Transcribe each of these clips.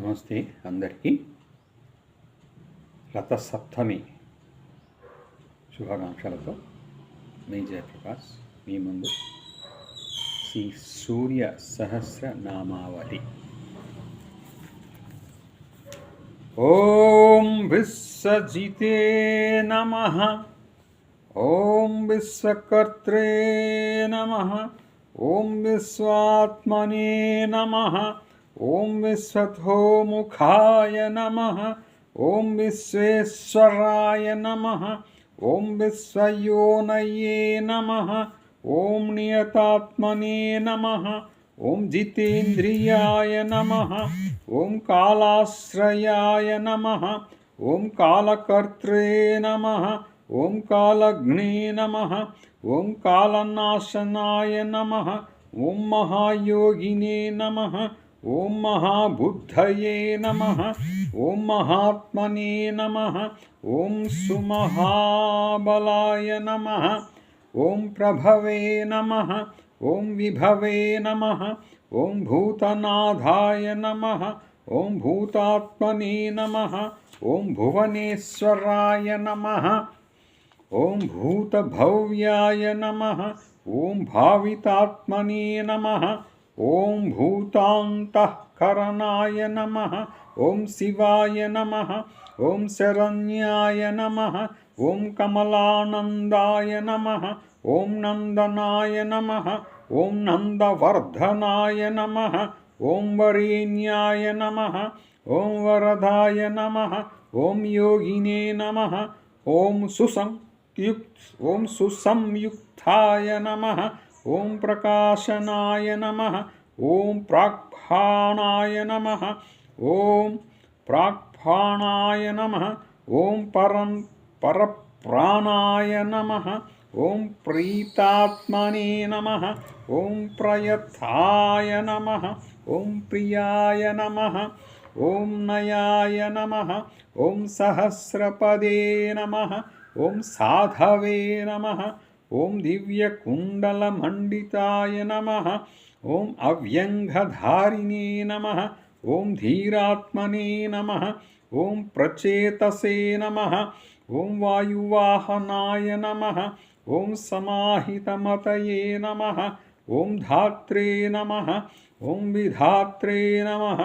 నమస్తే అందరికీ రథసప్తమి శుభాకాంక్షలతో మీ జయప్రకాష్ మీ ముందు శ్రీ సూర్య సహస్రనామావళి. ఓం విశ్వజితే నమః, ఓం విశ్వకర్త్రే నమః, ఓం విశ్వాత్మనే నమః, ఓం విశ్వతోముఖాయ నమః, ఓం విశ్వేశ్వరాయ నమః, ఓం విశ్వయోనయే నమః, ఓం నియతాత్మనే నమః, ఓం జితేంద్రియాయ నమః, ఓం కాలాశ్రయాయ నమః, ఓం కాలకర్త్రే నమః, ఓం కాలగ్నే నమః, ఓం కాలనాశనాయ నమః, ఓం మహాయోగినే నమః, ఓం మహాబుద్ధయే నమః, ఓం మహాత్మనే నమః, ఓం సుమహాబలాయ నమః, ఓం ప్రభవే నమః, ఓం విభవే నమః, ఓం భూతనాథాయ నమః, ఓం భూతాత్మనే నమః, ఓం భువనేశ్వరాయ నమః, ఓం భూతభవ్యాయ నమః, ఓం భావితాత్మనే నమః, ఓం భూతాంతఃకరణాయ నమః, ఓం శివాయ నమః, ఓం శరణ్యాయ నమః, ఓం కమలానందాయ నమః, ఓం నందనాయ నమః, ఓం నందవర్ధనాయ నమః, ఓం వరేణ్యాయ నమః, ఓం వరదాయ నమః, ఓం యోగినే నమః, ఓం సుసంయుక్తాయ నమః, ఓం ప్రకాశనాయ నమః, ఓం ప్రాక్ఫాణాయ నమః, ఓం ప్రాక్ఫాణాయ నమః, ఓం పరప్రాణాయ నమః, ఓం ప్రీతాత్మనే నమః, ఓం ప్రయతాయ నమః, ఓం ప్రియాయ నమః, ఓం నయాయ నమః, ఓం సహస్రపదే నమః, ఓం సాధవే నమః, ఓం దివ్యకుండలమండితాయ నమః, ఓం అవ్యంగధారిణే నమః, ఓం ధీరాత్మనే నమః, ఓం ప్రచేతసే నమః, ఓం వాయువాహనాయ నమః, ఓం సమాహితమతయే నమః, ఓం ధాత్రే నమః, ఓం విధాత్రే నమః,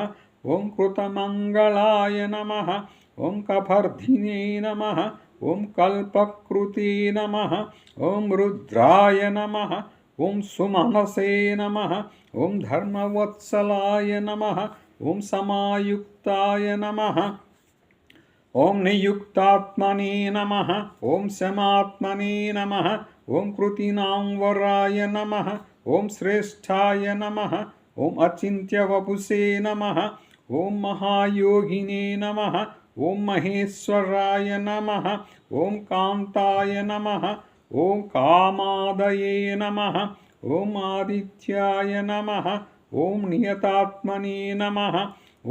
ఓం కృతమంగళాయ నమః, ఓం కఫర్ధినే నమః, ఓం కల్పకృతే నమః, ఓం రుద్రాయ నమః, ఓం సుమనసే నమః, ఓం ధర్మవత్సలాయ నమః, ఓం సమాయుక్తాయ నమః, ఓం నియుక్తాత్మనే నమః, ఓం శమాత్మనే నమః, ఓం కృతినాంవరాయ నమః, ఓం శ్రేష్ఠాయ నమః, ఓం అచింత్యవపుషే నమః, ఓం మహాయోగినే నమః, ఓం మహేశ్వరాయ నమః, ఓం కాంతాయ నమః, ఓం కామాదయే నమః, ఓం ఆదిత్యాయ నమః, ఓం నియతాత్మనే నమః,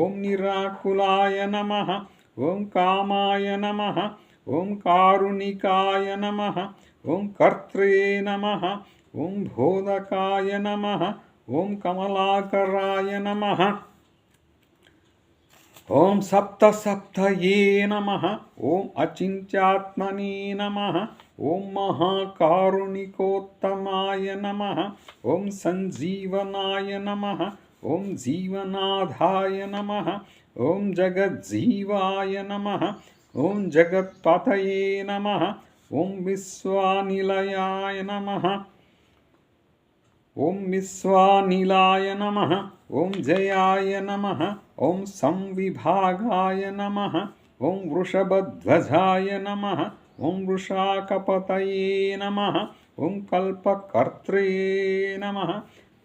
ఓం నిరాకులాయ నమః, ఓం కామాయ నమః, ఓం కారుణికాయ నమః, ఓం కర్త్రే నమః, ఓం బోధకాయ నమః, ఓం కమలాకరాయ నమః, ఓం సప్తసప్తయే నమః, ఓం అచింత్యాత్మనే నమః, ఓం మహాకారుణికోత్తమాయ నమః, ఓం సంజీవనాయ నమః, ఓం జీవనాథాయ నమః, ఓం జగజ్జీవాయ నమః, ఓం జగత్పతయే నమః, ఓం విశ్వానిలయాయ నమః, ఓం విశ్వానిలాయ నమః, ఓం జయాయ నమః, ఓం సంవిభాగాయ నమః, ఓం వృషభధ్వజాయ నమః, ఓం వృషాకపతయే నమః, ఓం కల్పకర్త్రే నమః,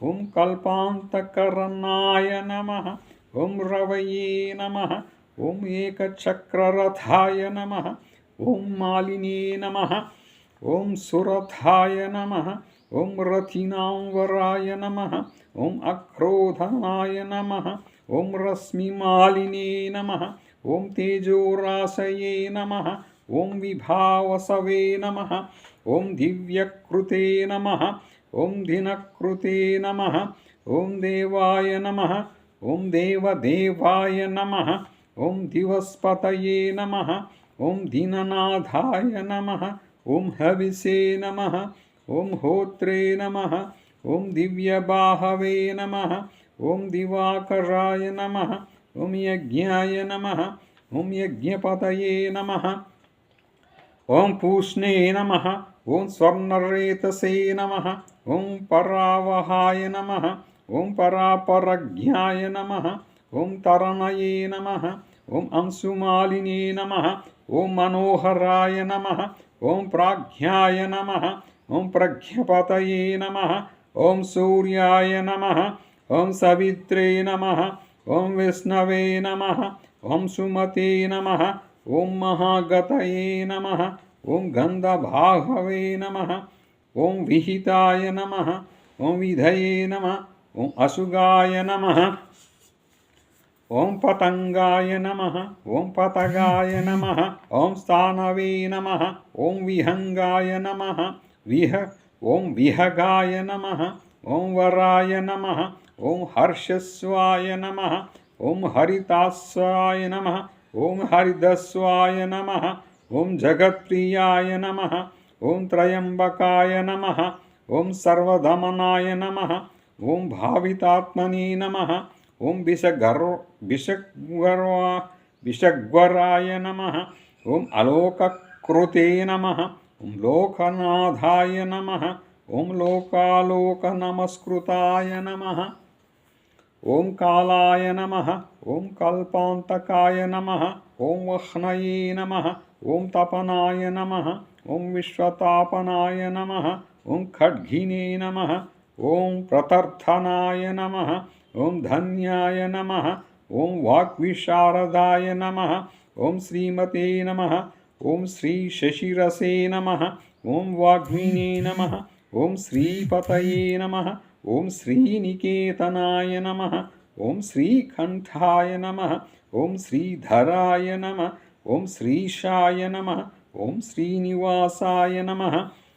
ఓం కల్పాంతకరణాయ నమః, ఓం రవయే నమః, ఓం ఏకచక్రరథాయ నమః, ఓం మాలినే నమః, ఓం సురథాయ నమః, ఓం రథినాంవరాయ నమః, ఓం అక్రోధనాయ నమః, ఓం రశ్మిమాలినే నమః, ఓం తేజోరాశయే నమః, ఓం విభావసవే నమః, ఓం దివ్యకృతే నమః, ఓం దినకృతే నమః, ఓం దేవాయ నమః, ఓం దేవదేవాయ నమః ఓం దివస్పతయే నమః ఓం దీననాథాయ నమః ఓం హవిసే నమః ఓం హోత్రే నమః ఓం దివ్యబాహవే నమః ఓం దివాకరాయ నమః ఓం యజ్ఞాయ నమః ఓం యజ్ఞపతయే నమః ఓం పూష్ణే నమః ఓం స్వర్ణరేతసే నమః ఓం పరావహాయ నమః ఓం పరాపరజ్ఞాయ నమః ఓం తరణయే నమః ఓం అంశుమాలినే నమః ఓం మనోహరాయ నమః ఓం ప్రాజ్ఞాయ నమః ఓం ప్రజ్ఞపతయే నమః ఓం సూర్యాయ నమః ఓం సవిత్రే నమః ఓం విష్ణవే నమః ఓం సుమతే నమః ఓం మహాగతయే నమః ఓం గంధభాగవే నమః ఓం విహితాయ నమః ఓం విధయే నమః ఓం అసుగాయ నమః ఓం పతంగాయ నమః ఓం పతగాయ నమః ఓం స్థానవే నమః ఓం విహంగాయ నమః ఓం విహగాయ నమః ఓం వరాయ నమః ఓం హర్షస్వాయ నమః ఓం హరితాస్వాయ నమః ఓం హరిదస్వాయ నమః ఓం జగత్ప్రియాయ నమః ఓం త్రయంబకాయ నమః ఓం సర్వదమనాయ నమః ఓం భావితాత్మనే నమః ఓం విషగ్వరాయ నమః ఓం అలోకకృతే నమః ఓం లోకనాథాయ నమః ఓం లోకాలోక నమస్కృతాయ నమః ఓం కాలాయ నమః ఓం కల్పాంతకాయ నమః ఓం వహ్నయే నమః ఓం తపనాయ నమః ఓం విశ్వతాపనాయ నమః ఓం ఖడ్గినే నమః ఓం ప్రతర్థనాయ నమః ఓం ధన్యాయ నమః ఓం వాగ్విశారదాయ నమః ఓం శ్రీమతే నమః ఓం శ్రీ శశిరసే నమః ఓం వాగ్మినే నమః ఓం శ్రీపతయే నమః ఓం శ్రీనికేతనాయ నమః ఓం శ్రీకంఠాయ నమః ఓం శ్రీధరాయ నమః ఓం శ్రీశాయ నమః ఓం శ్రీనివాసాయ నమః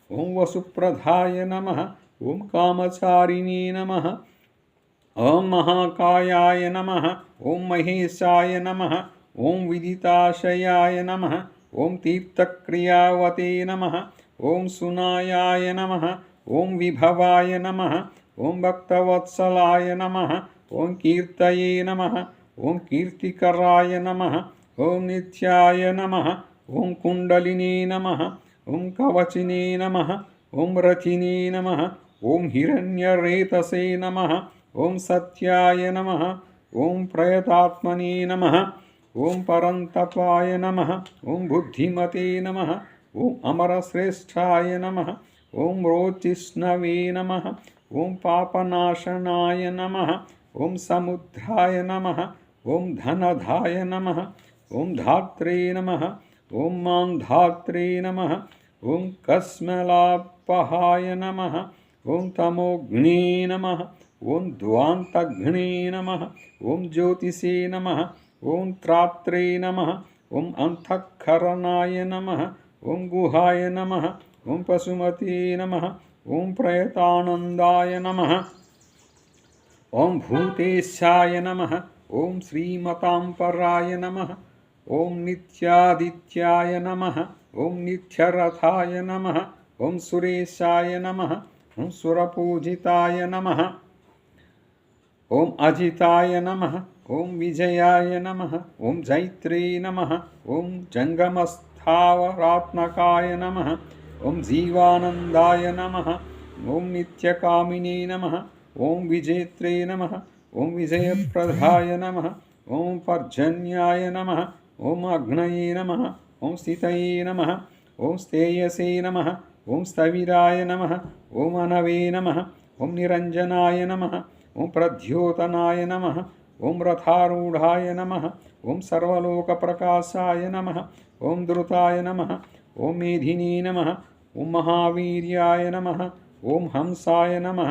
ఓం వసుప్రధాయ నమః ఓం కామచారిణే నమః ఓం మహాకాయాయ నమః ఓం మహేశాయ నమః ఓం విదితాశయాయ నమః ఓం తీర్థక్రియావతే నమః ఓం సునాయాయ నమః ఓం విభవాయ నమః ఓం భక్తవత్సలాయ నమః ఓం కీర్తయే నమః ఓం కీర్తికరాయ నమః ఓం నిత్యాయ నమః ఓం కుండలినే నమః ఓం కవచినే నమః ఓం రథినే నమః ఓం హిరణ్యరేతసే నమః ఓం సత్యాయ నమః ఓం ప్రయతాత్మనే నమః ఓం పరంతపాయ నమః ఓం బుద్ధిమతే నమః ఓం అమరశ్రేష్ఠాయ నమః ఓం రోచిష్ణవే నమః ఓం పాపనాశనాయ నమః ఓం సముద్రాయ నమః ఓం ధనధాయ నమః ఓం ధాత్రే నమః ఓం మాంధాత్రే నమః ఓం కస్మలాపహాయ నమః ఓం తమోఘ్నే నమః ఓం ధ్వాంతఘ్నే నమః ఓం జ్యోతిషే నమః ఓం త్రాత్రే నమః ఓం అంతఃకరణాయ నమః ఓం గుహాయ నమః ఓం పశుమతే నమః ఓం ప్రయతానందాయ నమః ఓం భూతేశాయ నమః ఓం శ్రీమతాంపరాయ నమః ఓం నిత్యాదిత్యాయ నమః ఓం నిత్యరథాయ నమః ఓం సురేశాయ నమః ఓం సురపూజితాయ నమః ఓం అజితాయ నమః ఓం విజయాయ నమః ఓం జైత్రే నమః ఓం జంగమస్థావరాత్మకాయ నమః ఓం జీవానందాయ నమః ఓం నిత్యకామినే నమః ఓం విజేత్రే నమః ఓం విజయప్రదాయ నమః ఓం పర్జన్యాయ నమః ఓం అగ్నయే నమః ఓం స్థితయే నమః ఓం స్థేయసే నమః ఓం స్థవిరాయ నమః ఓం అనవే నమః ఓం నిరంజనాయ నమః ఓం ప్రద్యోతనాయ నమః ఓం రథారూఢాయ నమః ఓం సర్వలోకప్రకాశాయ నమః ఓం ధృతాయ నమః ఓం మేధినే నమః ఓం మహావీర్యాయ నమః ఓం హంసాయ నమః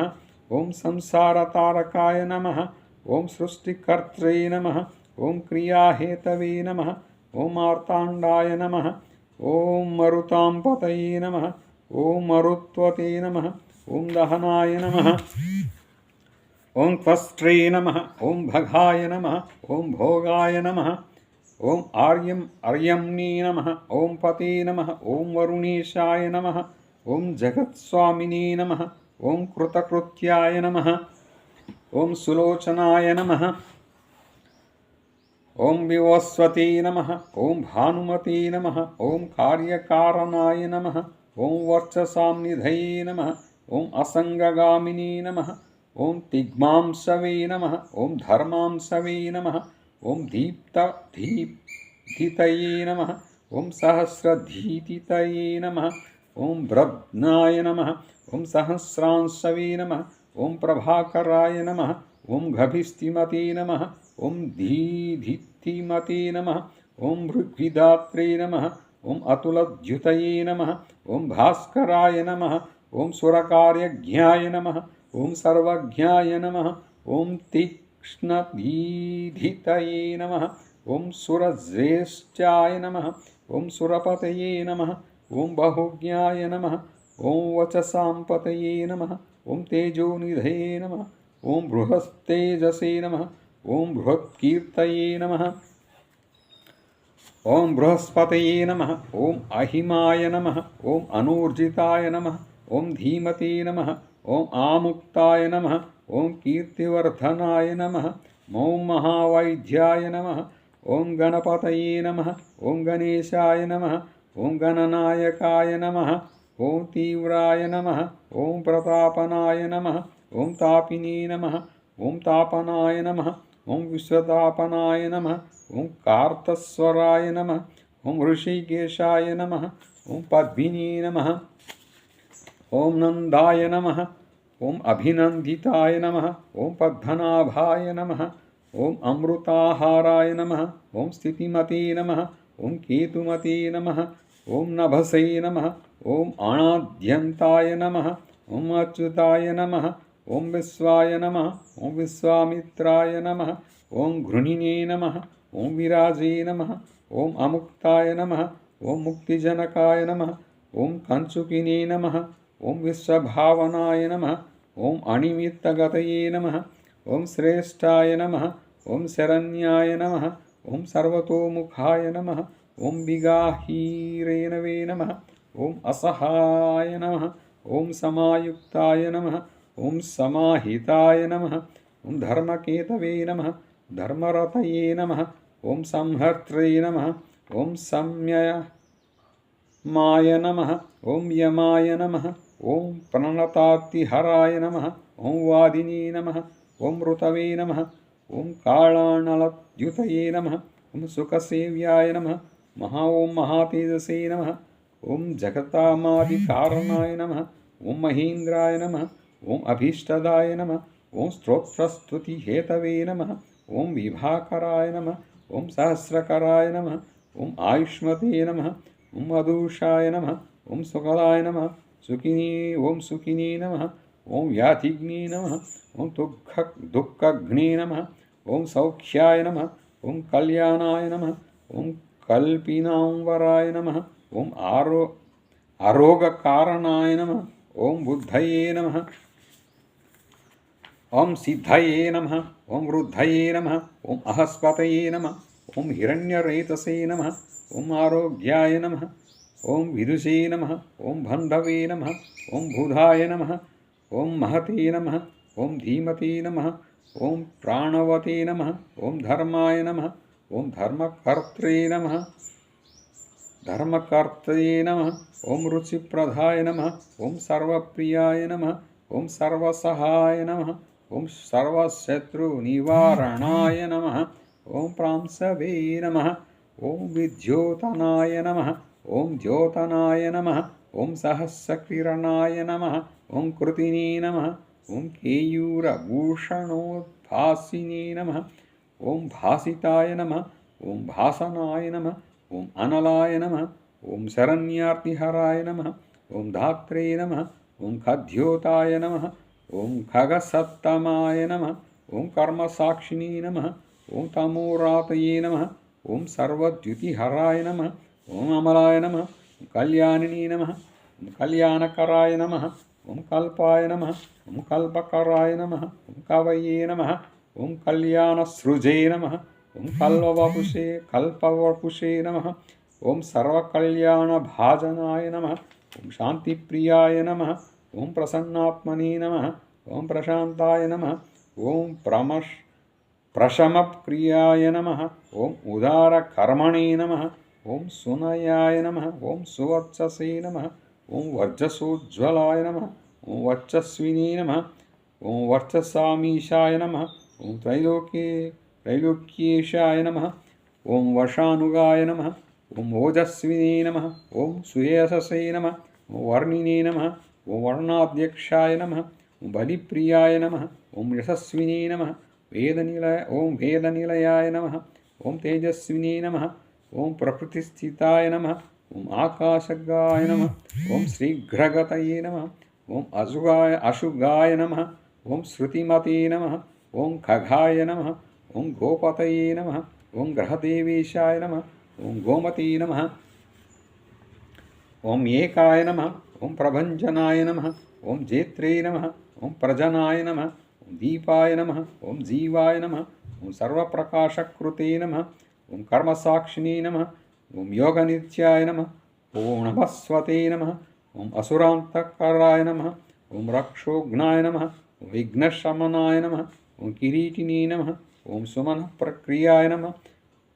ఓం సంసారతారకాయ నమః ఓం సృష్టికర్త్రే నమః ఓం క్రియాహేతవే నమః ఓం మార్తాండాయ నమః ఓం మరుతాంపతయే నమః ఓం మరుత్వతే నమః ఓం దహనాయ నమః ఓం త్వష్ట్రే నమః ఓం భగాయ నమః ఓం భోగాయ నమః ఓం ఆర్యమ్నే నమః ఓం పతే నమః ఓం వరుణేశాయ నమః ఓం జగత్స్వామినే నమః ఓం కృతకృత్యాయ నమః ఓం సులోచనాయ నమః ఓం వివస్వతే నమః ఓం భానుమతే నమః ఓం కార్యకారణాయ నమః ఓం వర్చసాంనిధయే నమః ఓం అసంగగామినే నమః ఓం తిగ్మాంసవే నమః ఓం ధర్మాంసవే నమః ఓం దీప్తితయే నమః ఓం సహస్రధీతితయే నమః ఓం బ్రధ్నాయ నమః ఓం సహస్రాంశవే నమః ఓం ప్రభాకరాయ నమః ఓం గభిస్తిమతే నమః ఓం దీధితిమతే నమః ఓం భృగ్విదాత్రే నమః ఓం అతులద్యుతయే నమః ఓం భాస్కరాయ నమః ఓం సురకార్యజ్ఞాయ నమః ఓం సర్వజ్ఞాయ నమః ఓం తీక్ష్ణదీధితయే నమః ఓం సురజ్యేష్ఠాయ నమః ఓం సురపతయే నమః ఓం బహుజ్ఞాయ నమః ఓం వచసాంపతయే నమః ఓం తేజోనిధయే నమః ఓం బృహస్తేజసే నమః ఓం బృహత్కీర్తయే నమః ఓం బృహస్పతయే నమః ఓం అహిమాయ నమః ఓం అనూర్జితాయ నమః ఓం ధీమతే నమః ఓం ఆముక్తాయ నమః ఓం కీర్తివర్ధనాయ నమః ఓం మహావైద్యాయ నమః ఓం గణపతయే నమః ఓం గణేశాయ నమః ఓం గణనాయకాయ నమః ఓం తీవ్రాయ నమః ఓం ప్రతాపనాయ నమః ఓం తాపినే నమః ఓం తాపనాయ నమః ఓం విశ్వతాపనాయ నమః ఓం కార్తస్వరాయ నమః ఓం ఋషికేశాయ నమః ఓం పద్మినే నమః ఓం నందాయ నమః ఓం అభినందితాయ నమః ఓం పద్మనాభాయ నమః ఓం అమృతాహారాయ నమః ఓం స్థితిమతే నమః ఓం కేతుమతే నమః ఓం నభసే నమః ఓం అనాద్యంతాయ నమః ఓం అచ్యుతాయ నమః ఓం విశ్వాయ నమః ఓం విశ్వామిత్రాయ నమః ఓం గృహిణే నమః ఓం విరాజే నమః ఓం అముక్తాయ నమః ఓం ముక్తిజనకాయ నమః ఓం కంచుకినే నమః ఓం విశ్వభావనాయ నమః ఓం అనిమిత్తగతయే నమః ఓం శ్రేష్ఠాయ నమః ఓం శరణ్యాయ నమః ఓం సర్వతోముఖాయ నమః ఓం విగాహీరేణవే నమః ఓం అసహాయ నమః ఓం సమాయుక్తాయ నమః ఓం సమాహితాయ నమః ఓం ధర్మకేతవే నమః ధర్మరతయే నమః ఓం సంహర్త్రే నమః ఓం సంయమాయ నమః ఓం యమాయ నమః ఓం ప్రణతార్తిహరాయ నమః ఓం వాదినే నమః ఓం ఋతవే నమః ఓం కాళానలద్యుతయే నమః ఓం సుఖసేవ్యాయ నమః ఓం మహాతేజసే నమః ఓం జగతామాదికారణాయ నమః ఓం మహేంద్రాయ నమః ఓం అభీష్టదాయ నమః ఓం స్తోత్రస్తుతిహేతవే నమః ఓం విభాకరాయ నమః ఓం సహస్రకరాయ నమః ఓం ఆయుష్మతే నమః ఓం మధుషాయ నమః ఓం సుఖదాయ నమః ఓం సుఖినే నమః ఓం వ్యాధిగ్నే నమః ఓం దుఃఖఘ్నే నమః ఓం సౌఖ్యాయ నమః ఓం కళ్యాణాయ నమః ఓం కల్పినాంబరాయ నమః ఓం ఆరోగకారణాయ నమః ఓం బుద్ధయే నమః ఓం సిద్ధయే నమః ఓం వృద్ధయే నమః ఓం అహస్పతయే నమః ఓం హిరణ్యరేతసే నమః ఓం ఆరోగ్యాయ నమః ఓం విదుషే నమః ఓం బంధవే నమః ఓం బుధాయ నమః ఓం మహతే నమః ఓం ధీమతే నమః ఓం ప్రాణవతే నమః ఓం ధర్మాయ నమః ఓం ధర్మకర్త్రే నమః ధర్మకర్తయే నమః ఓం రుచిప్రదాయ నమః ఓం సర్వప్రియాయ నమః ఓం సర్వసహాయ నమః ఓం సర్వశత్రునివారణాయ నమః ఓం ప్రాంసవే నమః ఓం విద్యోతనాయ నమః ఓం ద్యోతనాయ నమః ఓం సహస్రకిరణాయ నమః ఓం కృతినే నమః ఓం కేయూరభూషణోద్భాసినే నమః ఓం భాసితాయ నమః ఓం భాసనాయ నమః ఓం అనలాయ నమః ఓం శరణ్యార్తిహరాయ నమః ఓం ధాత్రే నమః ఓం ఖద్యోతాయ నమః ఓం ఖగసత్తమాయ నమః ఓం కర్మసాక్షిణే నమః ఓం తమోరాతయే నమః ఓం సర్వద్యుతిహరాయ నమః ఓం అమలాయ నమః కళ్యాణినే నమః కళ్యాణకరాయ నమః ఓం కల్పాయ నమః ఓం కల్పకరాయ నమః ఓం కవయే నమః ఓం కళ్యాణసృజే నమః ఓం కల్పవపుషే నమః ఓం సర్వకళ్యాణభాజనాయ నమః ఓం శాంతిప్రియాయ నమః ఓం ప్రసన్నాత్మనే నమః ఓం ప్రశాంతాయ నమః ఓం ప్రశమప్రియాయ నమః ఓం ఉదారకర్మణే నమః ఓం సునయాయ నమః ఓం సువర్చసే నమః ఓం వర్చసోజ్వలాయ నమః ఓం వర్చస్వినే నమః ఓం వర్చసామీశాయ నమః ఓం त्रैलोक्येशाय नमः ఓం వర్షానుగాయ నమః ఓం ఓజస్వినే నమః ఓం సుయశసే నమః ఓం వర్ణినే నమః ఓం వర్ణాధ్యక్షాయ నమః ఓం బలిప్రియాయ నమః ఓం యశస్వినే నమః ఓం వేదనిలయాయ నమః ఓం తేజస్వినే నమః ఓం ప్రకృతిస్థితాయ నమః ఓం ఆకాశగాయ నమః ఓం శీఘ్రగతయే నమః ఓం అశుగాయ నమః ఓం శృతిమతే నమః ఓం ఖగాయ నమః ఓం గోపతయే నమః ఓం గ్రహదేవేశాయ నమః ఓం గోమతే నమః ఓం ఏకాయ నమః ఓం ప్రభంజనాయ నమః ఓం జేత్రే నమః ఓం ప్రజనాయ నమః ఓం దీపాయ నమః ఓం జీవాయ నమః ఓం సర్వప్రకాశకృతే నమః ఓం కర్మసాక్షిణే నమః ఓం యోగనిత్యాయ నమః ఓం నమస్వతే నమః ఓం అసురాంతకరాయ నమః ఓం రక్షోఘ్నాయ నమః ఓం విఘ్నశమనాయ నమః ఓం కిరీటినే నమః ఓం సుమనఃప్రక్రియాయ నమః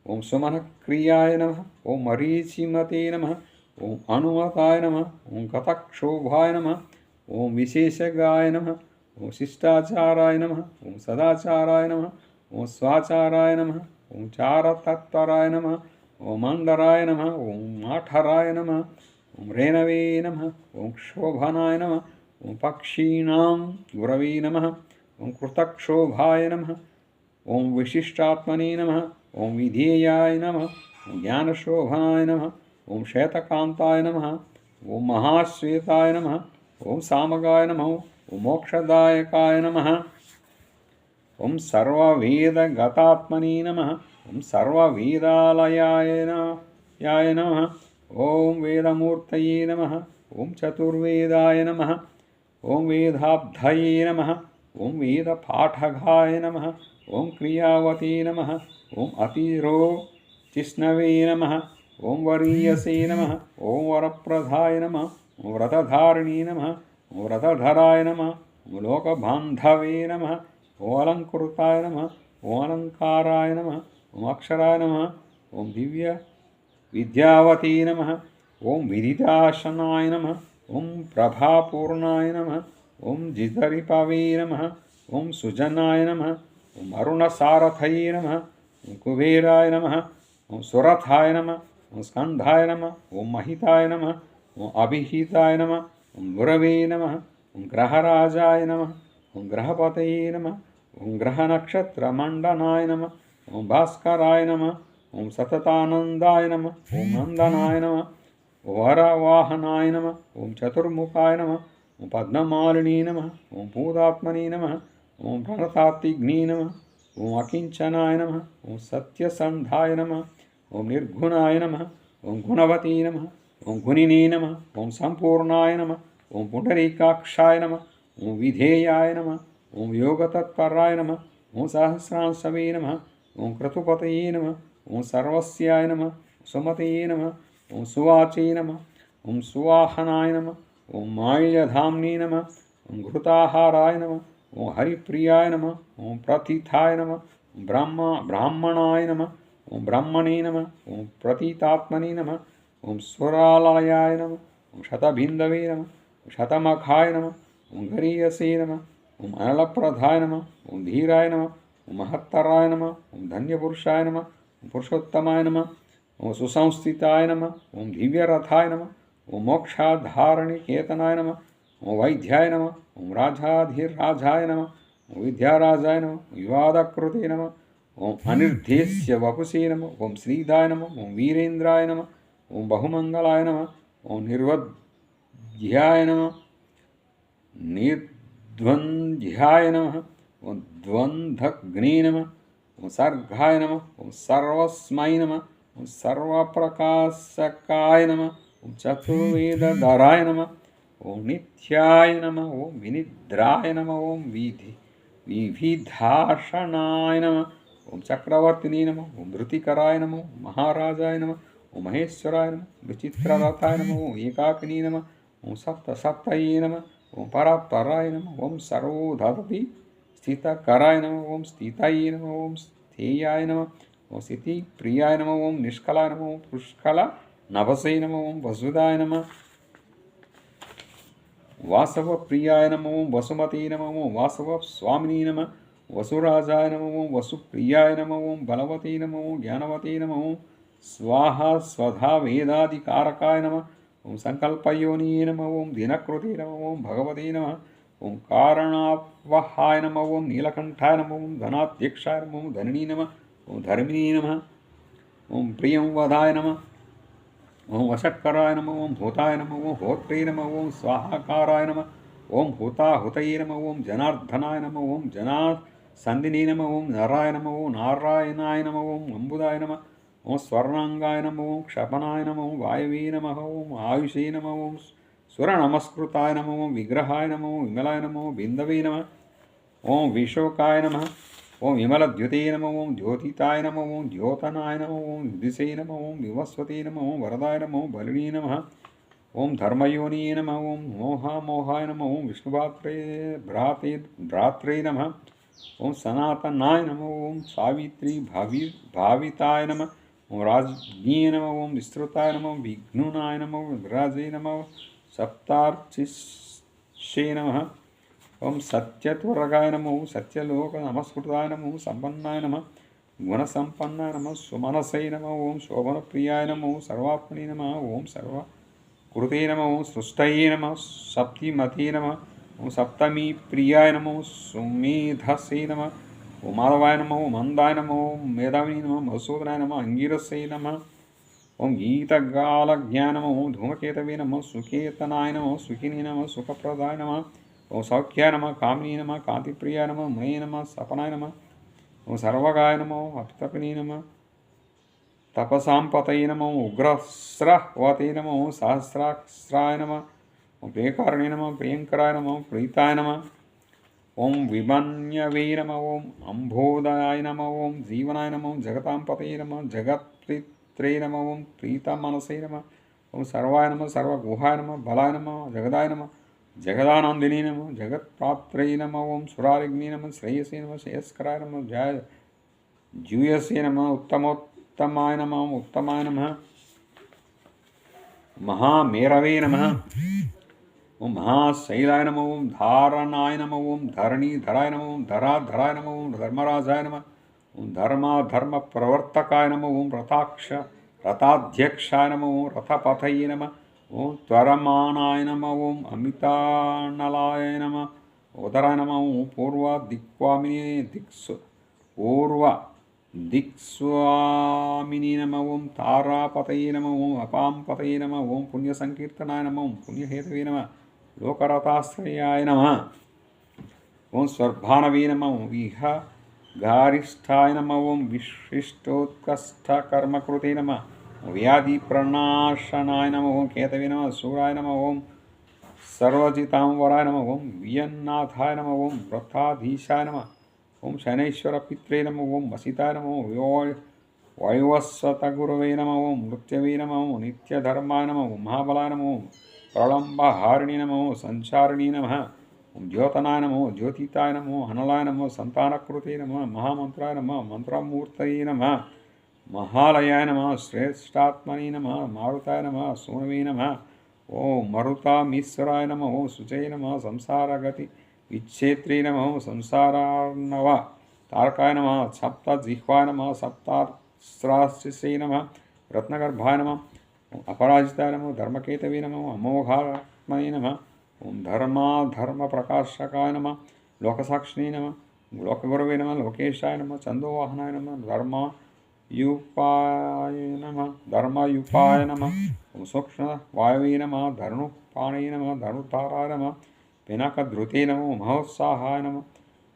ఓం సుమనఃక్రియాయ నమః ఓం మరీచిమతే నమః ఓం అనుమతాయ నమః ఓం గతక్షోభాయ నమః ఓం విశేషగాయ నమః ఓం శిష్టాచారాయ నమః ఓం సదాచారాయ నమః ఓం స్వాచారాయ నమః ఓం చారతత్పరాయ నమః ఓం మందరాయ నమః ఓం మాఠరాయ నమః ఓం రేణవే నమః ఓం క్షోభనాయ నమః ఓం పక్షీణాం గురవే నమః ఓం కృతక్షోభాయ నమః ఓం విశిష్టాత్మనే నమః ఓం విధేయాయ నమః ఓం జ్ఞానశోభనాయ నమః ఓం శ్వేతకాంతాయ నమః ఓం మహాశ్వేతాయ నమః ఓం సామగాయ నమః ఓం మోక్షదాయకాయ నమః ఓం సర్వవేదగతాత్మనే నమః ఓం సర్వవేదాలయాయ నమః ఓం వేదమూర్తయే నమః ఓం చతుర్వేదాయ నమః ఓం వేదాబ్ధయే నమః ఓం వేదపాఠగాయ నమః ఓం క్రియావతే నమః ఓం అతిరోచిష్ణవే నమః ఓం వరీయసే నమః ఓం వరప్రదాయ నమః ఓం వ్రతధారిణీ నమః ఓం వ్రతధరాయ నమః ఓం లోకబాంధవే నమః ఓం అలంకృతాయ నమః ఓం అలంకారాయ నమః ఓం అక్షరాయ నమః ఓం దివ్య విద్యావతే నమః ఓం విదితాశనాయ నమః ఓం ప్రభాపూర్ణాయ నమః ఓం జితరిపవే నమః ఓం సుజనాయ నమః ఓం అరుణసారథయే నమః ఓం కుబేరాయ నమః ఓం సురథాయ నమః ఓం స్కంధాయ నమః ఓం మహితాయ నమః ఓం అభిహితాయ నమః ఓం గురవే నమః ఓం గ్రహరాజాయ నమః ఓం గ్రహపతయే నమః ఓం గ్రహనక్షత్రమండనాయ నమః ఓం భాస్కరాయ నమః ఓం సతతానందాయ నమః ఓం నందనాయ నమః ఓం వరవాహనాయ నమః ఓం చతుర్ముఖాయ నమః ఓం పద్మమాలినీ నమః ఓం భూతాత్మనే నమః ఓం ప్రణతాత్తిఘ్నే నమః ఓం అకించనాయ నమః ఓం సత్యసంధాయ నమః ఓం నిర్గుణాయ నమః ఓం గుణవతే నమః ఓం గుణినే నమః ఓం సంపూర్ణాయ నమః ఓం పుండరీకాక్షాయ నమః ఓం విధేయాయ నమః ఓం యోగతత్పరాయ నమః ఓం సహస్రాంశవే నమః ఓం క్రతుపతయే నమః ఓం సర్వస్యాయ నమః సుమతయే నమః ఓం సువాచే నమః ఓం సువాహనాయ నమః ఓం మాల్యధామ్నే నమః ఓం ఘృతాహారాయ నమః ఓం హరిప్రియాయ నమః ఓం ప్రతిథాయ నమః ఓం బ్రాహ్మణాయ నమః ఓం బ్రహ్మణే నమః ఓం ప్రతీతాత్మనే నమః ఓం స్వరాలయాయ నమః ఓం శతబిందవే నమః ఓం శతమఖాయ నమః ఓం గరీయసే నమః ఓం అనలప్రదాయ నమః ఓం ధీరాయ నమః ఓం మహత్తరాయ నమః ఓం ధన్యపురుషాయ నమః ఓం పురుషోత్తమాయ నమః ఓం సుసంస్థితాయ నమః ఓం దివ్యరథాయ నమః ఓం మోక్షాధారణికేతనాయ నమః ఓం వైద్యాయ నమః ఓం రాజాధిరాజాయ నమః ఓం విద్యారాజాయ నమః వివాదకృతే నమః ఓం అనిర్దేశ్య వపుసే నమః ఓం శ్రీదాయ నమః ఓం వీరేంద్రాయ నమః ఓం బహుమంగళాయ నమః ఓం నిర్వధ్యాయ నమః నిర్ద్వంద్యాయ నమః ఓం ద్వంద్వగ్నే నమః ఓం సర్గాయ నమః ఓం సర్వస్మై నమః ఓం సర్వప్రకాశకాయ నమః ఓం చతుర్వేదధరాయ నమః ఓం నిత్యాయ నమ, ఓం వినిద్రాయ నమ, ఓం వివిధాషణాయ నమ, ఓం చక్రవర్తిని నమ, ఓం ధృతికరాయ నమ, మహారాజాయ నమ, ఓం మహేశ్వరాయ నమ, విచిత్రరథాయ నమ, ఓం ఏకాకిని నమ, ఓం సప్తసప్తయే నమ, ఓం పరాపరాయ నమ, ఓం సర్వోధతి స్థితకరాయ నమ, ఓం స్థితయే నమ, ఓం స్థేయాయ నమ, ఓం స్థితి ప్రియాయ నమ, ఓం నిష్కలాయ నమ, ఓం పుష్కల నభసే నమ, ఓం వసుదాయ నమ, వాసవ ప్రియాయ నమ, ఓం వసుమతే నమ, ఓం వాసవ స్వామిని నమ, వసురాజాయ నమ, ఓం వసుప్రియాయ నమ, ఓం బలవతే నమ, ఓం జ్ఞానవతే నమ, ఓం స్వాహ స్వధా వేదాదికారకాయ నమ, ఓం సంకల్పయోనియే నమ, ఓం దినకృతే నమ, ఓం భగవతే నమ, ఓం కారణావహాయ నమ, ఓం నీలకంఠాయ నమ, ఓం ధనాధ్యక్షాయ నమ, ఓం ధనినీ నమ, ఓం ధర్మిణీ నమ, ఓం ప్రియం వదాయ నమ, ఓం వషట్కరాయ నమ, ఓం భూతాయ నమ, ఓం హోత్రే నమ, ఓం స్వాహాకారాయ నమ, ఓం హుతాహుతయే నమ, ఓం జనార్దనాయ నమ, ఓం జనాసందినే నమ, ఓం నరాయ నమ, ఓం నారాయణాయ నమ, ఓం అంబుదాయ నమ, ఓం స్వర్ణాంగాయ నమ, ఓం క్షపనాయ నమ, ఓం వాయవే నమ, ఓం ఆయుషే నమ, ఓం సురనమస్కృతాయ నమ, ఓం విగ్రహాయ నమ, ఓం విమలాయ నమ, ఓం బిందవే నమ, ఓం విశోకాయ నమ, ఓం విమలద్యుతే నమ, ఓం జ్యోతితాయ నమ, ఓం ద్యోతనాయ నమ, ఓం దిశే నమ, ఓం వివస్వతే నమ, ఓం వరదాయ నమ, ఓం బలినీ నమ, ఓం ధర్మయోనియే నమ, ఓం మోహాయ నమ, ఓం విష్ణుభ్రాత్రే నమ, ఓం సనాతనాయ నమ, ఓం సావిత్రి భావితాయ నమ, ఓం రాజ్ఞే నమ, ఓం విస్తృతాయ నమ, ఓం విఘ్నునాయ నమ, ఓం విరాజే నమ, సప్తార్చిషే నమ, ఓం సత్యత్వరగాయ నమ, ఓం సత్యలోక నమస్కృతాయ నమ, ఓం సంపన్నాయ నమ, గుణసంపన్నాయ నమ, సుమనసై నమ, ఓం శోభనప్రియాయ నమ, ఓం సర్వాత్మనే నమ, ఓం సర్వకృతే నమ, ఓం సృష్టయే నమ, సప్తిమతే నమ, ఓం సప్తమీ ప్రియాయ నమ, ఓం సుమేధసే నమ, ఓం మాధవాయ నమ, ఓం మందాయ నమ, ఓం మేధావిని నమ, మధుసూదనాయ నమ, అంగీరసే నమ, ఓం గీతగాలజ్ఞాయ నమ, ఓం ధూమకేతవే నమ, సుకేతనాయ నమ, సుఖిని నమ, సుఖప్రదాయ నమ, ఓం సౌఖ్యాయ నమ, కామినీ నమ, కాంతిప్రియాయ నమ, మయే నమ, సపనాయ నమ, ఓం సర్వగాయ నమ, ఓం అపితపినీ నమ, తపసాంపతయ నమ, ఓం ఉగ్రస్రవతే నమ, ఓం సహస్రాక్షరాయ నమ, ఓం ప్రియకారణే నమ, ప్రియంకరాయ నమ, ప్రీతాయ నమ, ఓం విమన్యవే నమ, ఓం అంబోదాయ నమ, ఓం జీవనాయ నమ, ఓం జగతాంపతయ నమ, జగత్ప్రిత్రే నమ, ఓం ప్రీతమనసే నమ, ఓం సర్వాయ నమ, సర్వగుహాయ నమ, బలాయ నమ, జగదాయ నమ, జగదానందిని నమ, జగత్ప్రాత్రై నమ, ఓం సురారిగ్ని నమ, శ్రేయసే నమ, శ్రేయస్కరాయ నమ, జూయసే నమ, ఉత్తమోత్తమాయ నమ, ఉత్తమాయ నమ, మహామేరవే నమ, ఓం మహాశైలాయ నమ, ఓం ధారణాయ నమ, ఓం ధరణీధరాయ నమ, ఓం ధరాధరాయ నమ, ఓం ధర్మరాజాయ నమ, ఓం ధర్మ ప్రవర్తకాయ నమ, ఓం రథాధ్యక్షాయ నమ, ఓం రథపథయే నమ, ఓం త్వరమానాయ నమ, ఓం అమితానలాయ నమ, ఉదరాయ నమ, ఓం పూర్వ దిక్స్వామిని నమ, ఓం తారాపతయే నమ, ఓం అపాంపతయే నమ, ఓం పుణ్యసంకీర్తనాయ నమ, ఓం పుణ్యహేతవే నమ, లోకరథాశ్రయాయ నమ, ఓం స్వర్భానవే నమ, ఓం విహగారిష్ఠాయ నమ, ఓం విశిష్టోత్కష్టకర్మకృతే నమ, వ్యాధి ప్రణాశనాయ నమ, ఓం కేతవే నమ, సూరాయ నమ, ఓం సర్వజితాంబరాయ నమ, ఓం వియన్నాథాయ నమ, ఓం వ్రతాధీశాయ నమ, ఓం శనైశ్వరపిత్రే నమ, ఓం వసితాయ నమ, ఓం వైవస్వతగురవే నమ, ఓం మృత్యవే నమ, ఓం నిత్యధర్మాయ నమ, ఓం మహాబలాయ నమ, ఓం ప్రళంబహారిణి నమ, ఓం సంచారిణి నమ, ఓం ద్యోతనాయ నమ, ఓం జ్యోతితాయ నమ, ఓం అనలాయ నమ, సంతానకృతే నమ, మహామంత్రాయ నమ, మంత్రమూర్తయే నమ, మహాలయాయ నమ, శ్రేష్టాత్మని నమ, మారుతాయ నమ, సోనవే నమ, ఓం మరుతామీశ్వరాయ నమ, ఓం శుచయ నమ, సంసారగతి విచ్ఛేత్రే నమ, ఓం సంసారార్ణవ తారకాయ నమ, సప్తజిహ్వాయ నమ, సప్తాస్రాశిషే నమ, రత్నగర్భాయ నమ, ఓం అపరాజితాయ నమ, ధర్మకేతవే నమ, అమోఘాత్మనే నమ, ఓం ధర్మప్రకాశకాయ నమ, లోకసాక్షిణే నమ, లోకగురవే నమ, లోకేశాయ నమ, చందోవాహనాయ నమ, ధర్మయుపాయ నమ, ఓం సూక్ష్మ వాయవే నమ, ధనుపాణే నమ, ధనుతారాయ నమ, పినాకధృతే నమ, ఓం మహోత్సాహాయ నమ,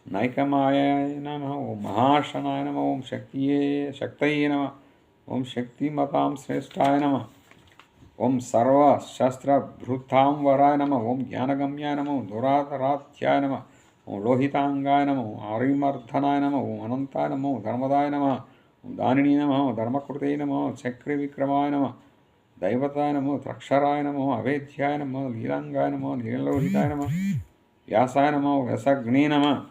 నైకమాయాయ నమ, ఓం మహాశనాయ నమ, ఓం శక్తయే నమ, ఓం శక్తిమతాం శ్రేష్టాయ నమ, ఓం సర్వశస్త్రభృతాంవరాయ నమ. ఓం జ్ఞానగమ్యాయ నమ. దురాధరాధ్యాయ నమ. ఓం లోహితాంగాయ నమ. హరిమర్ధనాయ నమ. ఓం అనంతాయ నమ. ధర్మదాయ నమ. ఓం దానిని నమ. ధర్మకృతే నమ. చక్రి విక్రమాయ నమ. దైవతాయ నమ. త్రక్షరాయ నమ. అవేద్యాయ నమ. లీలాంగాయ నమ. నీలలోహితాయ నమ. వ్యాసాయ నమ. వ్యాసగ్నే నమ.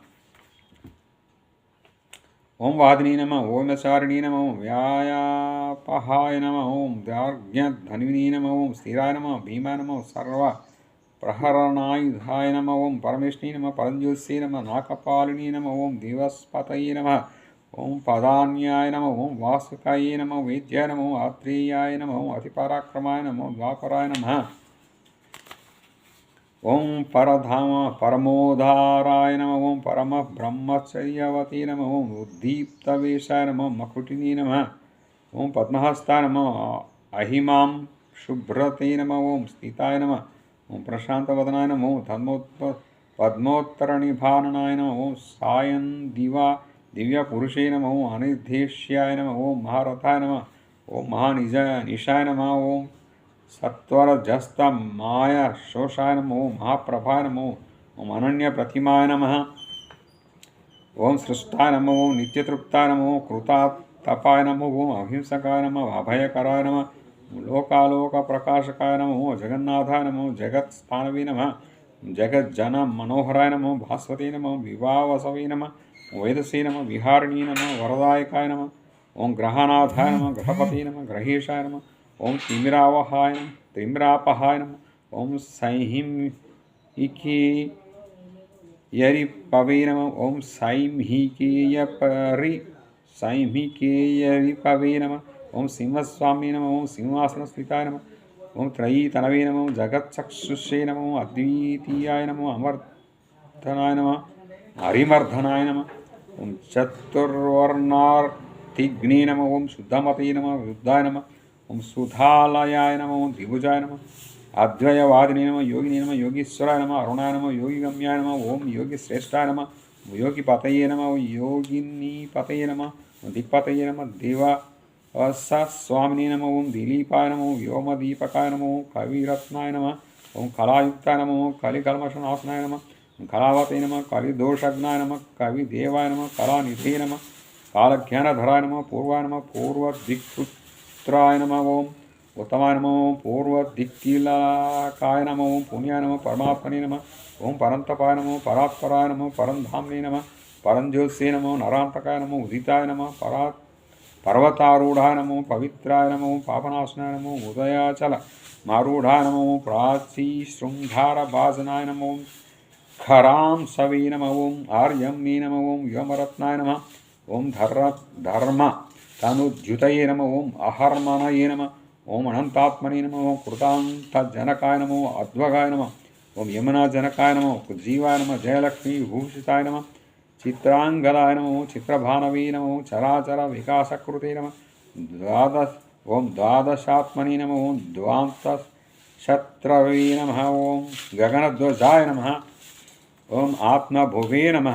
ఓం వాదిని నమ. ఓం చారిణీ నమ. ఓం వ్యాయాపహాయ నమ. ఓం దార్ఘ్యధన్వినీ నమ. ఓం స్థిరాయ నమ. భీమాయ నమ. సర్వ ప్రహరణాయుధాయ నమ. ఓం పరమేష్ణీ నమ. పరంజ్యోత్సే నమ. నాకపాలినీ నమ. ఓం దివస్పతయే నమ. ఓం పదాన్యాయ నమ. ఓం వాసుకాయ నమ. వేద్యాయ నమ. ఆత్రేయాయ నమ. ఓం అతిపరాక్రమాయ నమ. ద్వాపరాయ నమ. ఓం పరధామ పరమోదారాయ నమ. ఓం పరమ బ్రహ్మచర్యవతే నమ. ఓం ఉద్దీప్తవేషాయ నమ. మకుటినీ నమ. ఓం పద్మహస్తాయ నమ. అహిమాం శుభ్రతే నమ. ఓం స్థితాయ నమ. ఓం ప్రశాంతవదనాయ నమ. ఓం పద్మోత్తరనిభాననాయ నమ. ఓం సాయం దివ్యపురుషే నమ. ఓం అనిర్దేశ్యాయ నమ. ఓం మహారథాయ నమ. ఓం నిశాయ నమ. ఓం సత్వరజస్త మాయ శోషాయ నమో. మహాప్రభాయ నమో. ఓం అనన్య ప్రతిమాయ నమ. ఓం సృష్టాయ నమో. ఓం నిత్యతృప్తాయ నమో. కృతాతపాయ నమో. ఓం అహింసకాయ నమ. అభయకరాయ నమ. లోకాలోక ప్రకాశకాయ నమో. జగన్నాథాయ నమో. జగత్స్థానవే నమ. జగజ్జన మనోహరాయ నమో. భాస్వతే నమ. వివావసవే నమ. వేదసే నమ. విహారిణీ నమ. వరదాయకాయ నమ. ఓం గ్రహనాథాయ నమ. గ్రహపతే నమ. గ్రహేశాయ నమ. ఓం తిమిరావహాయ నమ. తిమిరాపహాయ నమ. ఓం సైంహికేయరిపవే నమ. ఓం సైంహికేయరిపవే నమ. ఓం సింహస్వామి నమ. ఓం సింహాసనస్థితాయ నమ. ఓం త్రయీతనవే నమ. జగత్చక్షుషే నమ. అద్వితీయాయ నమ. అమర్ధనాయ నమ. హరిమర్ధనాయ నమ. ఓం చతుర్వర్ణార్తిగ్నే నమ. ఓం శుద్ధమతే నమ. వృద్ధాయ నమ. ఓం సుధాలయాయ నమ. ఓం త్రిభుజాయ నమ. అద్వయవాదిని నమ. యోగిని నమ. యోగీశ్వరాయ నమ. అరుణాయ నమ. యోగిగమ్యాయ నమ. ఓం యోగిశ్రేష్టాయ నమ. యోగి పతయే నమ. యోగిని పతయే నమ. దిక్పతయే నమ. దేవస్వామిని నమ. ఓం దిలీపాయ నమ. వ్యోమదీపకాయ నమ. కవిరత్నాయ నమ. ఓం కళాయుక్తాయ నమ. కలికల్మషనాశనాయ నమ. కళావతే నమ. కలిదోషజ్ఞాయ నమ. కవిదేవాయ నమ. కళానిధే నమ. కాలజ్ఞానధరాయ నమ. పూర్వాయ నమ. పూర్వదిక్పుత్రాయ నమ. ఓం ఉత్తమాయ నమ. ఓం పూర్వదిక్కిలకాయ నమ. ఓం పుణ్యాయ నమ. పరమాత్మనే నమ. ఓం పరంతపాయ నమ. పరాత్పరాయ నమ. పరంధామ్నే నమ. పరంజ్యోత్సే నమ. నరాంతకాయ నమ. ఉదితాయ నమ. పర్వతారూఢాయ నమ. పవిత్రాయ నమ. పాపనాశనాయ నమ. ఉదయాచల మారూఢాయ నమ. ప్రాచీ శృంగారభాజనాయ నమ. ఖరాం సవే నమ. ఓం ఆర్యమ్నే నమ. ఓం వ్యోమరత్నాయ నమ. ఓం ధర్మ తనుజ్యుతయే నమ. ఓం అహర్మణయే నమ. ఓం అనంతాత్మనే నమ. ఓం కృతాంతజనకాయ నమ. అద్వగాయ నమ. ఓం యమునాజనకాయ నమ. జీవాయ నమ. జయలక్ష్మీ విభూషితాయ నమ. చిత్రాంగదాయ నమ. చిత్రభానవే నమ. చరాచర వికాసకృతే నమ. ఓం ద్వాదశాత్మనే నమ. ఓం ద్వాంతశత్రవే నమ. ఓం గగనధ్వజాయ నమ. ఓం ఆత్మభువే నమ.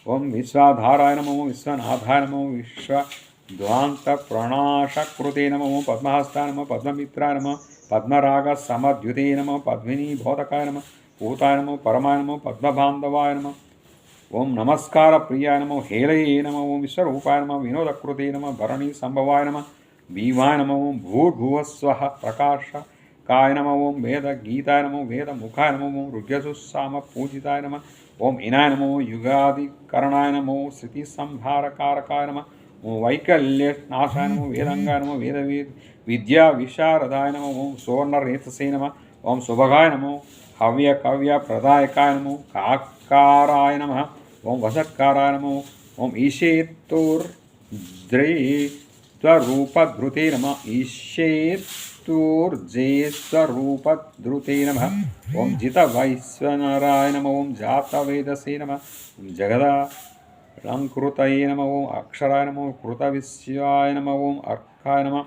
ఓం విశ్వాధారాయ నమ. ఓం విశ్వనాథాయ నమ. విశ్వధ్వాంతప్రణాశకృతే నమ. ఓం పద్మహస్తాయ నమ. పద్మమిత్రాయ నమ. పద్మరాగ సమద్యుతే నమ. పద్మినీబోధకాయ నమ. పూతాయ నమ. పరమాయ నమ. పద్మబాంధవాయ నమ. ఓం నమస్కార ప్రియాయ నమ. హేళయే నమ. ఓం విశ్వరూపాయ నమ. వినోదకృతే నమ. భరణీ సంభవాయ నమ. భీమాయ నమ. ఓం భూర్భువస్వః ప్రకాశకాయ నమ. ఓం వేదగీతాయ నమ. వేదముఖాయ నమ. ఓం రుద్రసుసామ పూజితాయ నమ. ఓం ఇనాయ నమో. యుగాదికరణాయ నమో. శృతి సంహారకారకాయ నమ. ఓం వైకల్యనాశాయ నమో. వేదంగాయ నమో. విద్యా విశారదాయ నమో. ఓం సువర్ణరేతసే నమ. ఓం శుభగాయ నమో. హవ్య కవ్య ప్రదాయకాయ నమో. కాకారాయ నమ. ఓం వసత్కారాయ నమో. ఓం ఈశేతుర్జేస్వరూపధృతే నమ. ఈశేతుర్జేస్వరూపధృతే నమ. ఓం జితవైశ్వనరాయ నమ. ఓం జాతవేదసే నమ. ఓం జగదాలంకృతయే నమ. ఓం అక్షరాయ నమ. కృతవిశ్వాయ నమ. ఓం అర్కాయ నమ.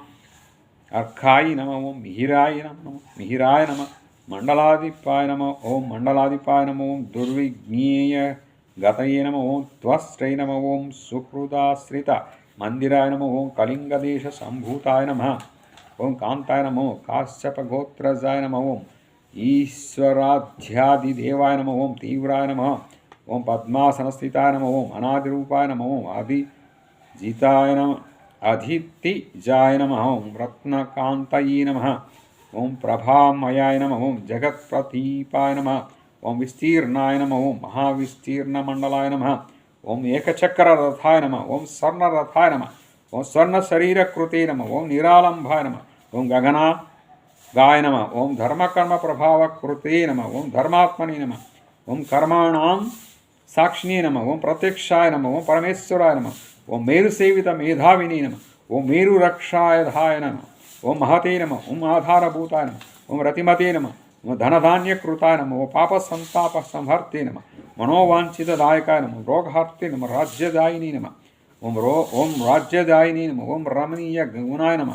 అర్కాయి నమ. ఓం మిహిరాయ నమ. మిహిరాయ నమ. మండలాధిపాయ నమ. ఓం మండలాధిపాయ నమ. ఓం దుర్విజ్ఞేయ గతయే నమ. ఓం త్వస్త్రై నమ. ఓం సుహృదాశ్రిత మందిరాయ నమ. ఓం కళింగదేశ సంభూతాయ నమ. ఓం కాంతాయ నమో కాశ్యప గోత్రజాయ నమ ఓం ఈశ్వరాధ్యాదిదేవాయ నమ ఓం తీవ్రాయ నమ ఓం పద్మాసనస్థితాయ నమ ఓం అనాదిరూపాయ నమ ఓం అధిజితాయ నమ అధితిజాయ నమ ఓం రత్నకాంతయీ నమ ఓం ప్రభామయాయ నమ ఓం జగత్ప్రతీపాయ నమ ఓం విస్తీర్ణాయ నమ ఓం మహావిస్తీర్ణమండలాయ నమ ఓం ఏకచక్రరథాయ నమ ఓం స్వర్ణరథాయ నమ ఓం స్వర్ణశరీరకృతే నమ ఓం నిరాలంబాయ నమ ఓం గగనాగాయ నమ ఓం ధర్మకర్మప్రభావకృతే నమ ఓం ధర్మాత్మనే నమ ఓం కర్మాణాం సాక్షిణే నమ ఓం ప్రత్యక్షాయ నమ ఓం పరమేశ్వరాయ నమ ఓం మేరుసేవిత మేధావినే నమ ఓం మేరురక్షాయధాయ నమ ఓం మహతే నమ ఓం ఆధారభూతాయ నమ ఓం రతిమతే నమ ఓం ధనధాన్యకృతాయ నమ ఓం పాపసంతాప సంహర్తే నమ మనోవాంఛితదాయకాయ నమ రోగహర్తే నమ రాజ్యదాయిని నమ ఓం రాజ్యదాయిని నమ ఓం రమణీయ గుణాయ నమ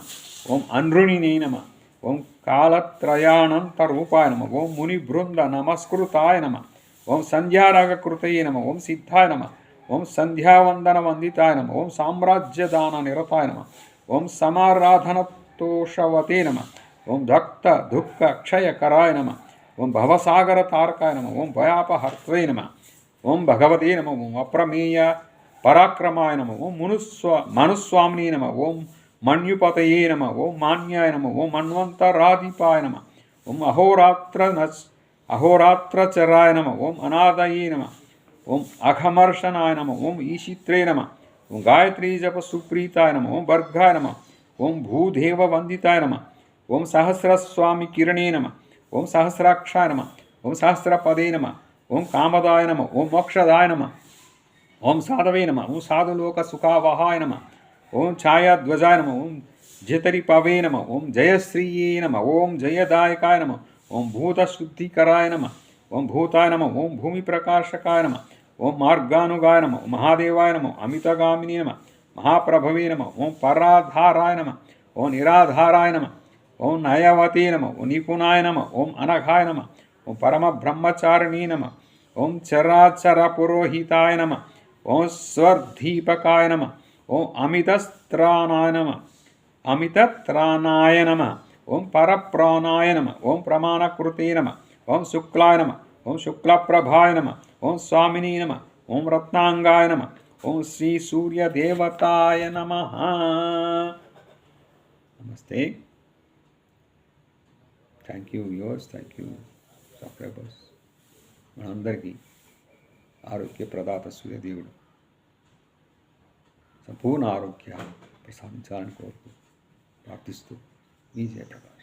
ఓం అనృణినే నమ ఓం కాలత్రయానంతరూపాయ నమ ఓం మునిబృంద నమస్కృతాయ నమ ఓం సంధ్యారాగకృతయే నమ ఓం సిద్ధాయ నమ ఓం సంధ్యావందనవందితాయ నమ ఓం సామ్రాజ్యదాన నిరతాయ నమ ఓం సమారాధనతోషవతే నమ ఓం భక్త దుఃఖ క్షయకరాయ నమ ఓం భవసాగరతారకాయ నమ ఓం భయాపహర్త్వే నమ ఓం భగవతే నమ ఓం అప్రమేయ పరాక్రమాయ నమ ఓం మనుస్వామినే నమ ఓం మణ్యుపతయే నమ ఓం మాన్యాయ నమ ఓం మన్వంతరాధిపాయ నమ ఓం అహోరాత్రచరాయ నమ ఓం అనాదయే నమ ఓం అఘమర్షణాయ నమ ఓం ఈశిత్రే నమ ఓం గాయత్రీ జప సుప్రీతాయ నమ ఓం భర్గాయ నమ ఓం భూదేవవందితాయ నమ ఓం సహస్రస్వామి కిరణే నమ ఓం సహస్రాక్షాయ నమ ఓం సహస్రపదే నమ ఓం కామదాయ నమ ఓం మోక్షదాయ నమ ఓం సాధవే నమ ఓం సాధులోక సుఖావహాయ నమ ఓం ఛాయాధ్వజాయ నమ ఓం జతరిపవే నమ ఓం జయశ్రీయే నమ ఓం జయదాయకాయ నమ ఓం భూతశుద్ధికరాయ నమ ఓం భూతాయ నమ ఓం భూమిప్రకాశకాయ నమ ఓం మార్గానుగాయ నమ ఓం మహాదేవాయ నమ అమితగామిని నమ మహాప్రభవే నమ ఓం పరాధారాయ నమ ఓం నిరాధారాయ నమ ఓం నయవతే నమ ఓం నిపుణాయ నమ ఓం అనఘాయ నమ ఓం పరమబ్రహ్మచారిణీ నమ ఓం చరాచర పురోహితాయ నమ ఓం స్వర్ధీపకాయ నమ ఓం అమితత్రాణాయ నమ ఓం పరప్రాణాయ నమ ఓం ప్రమాణకృతే నమ ఓం శుక్లాయ నమ ఓం శుక్లప్రభాయ నమ ఓం స్వామిని నమ ఓం రత్నాంగాయ నమ ఓం శ్రీ సూర్యదేవతాయ నమ. నమస్తే. Thank you viewers, thank you subscribers. మనందరికీ ఆరోగ్య ప్రదాత సూర్యదేవుడు సంపూర్ణ ఆరోగ్యాన్ని ప్రసాదించాలని కోరుతూ ప్రార్థిస్తూ మీ జయప్రకాష్.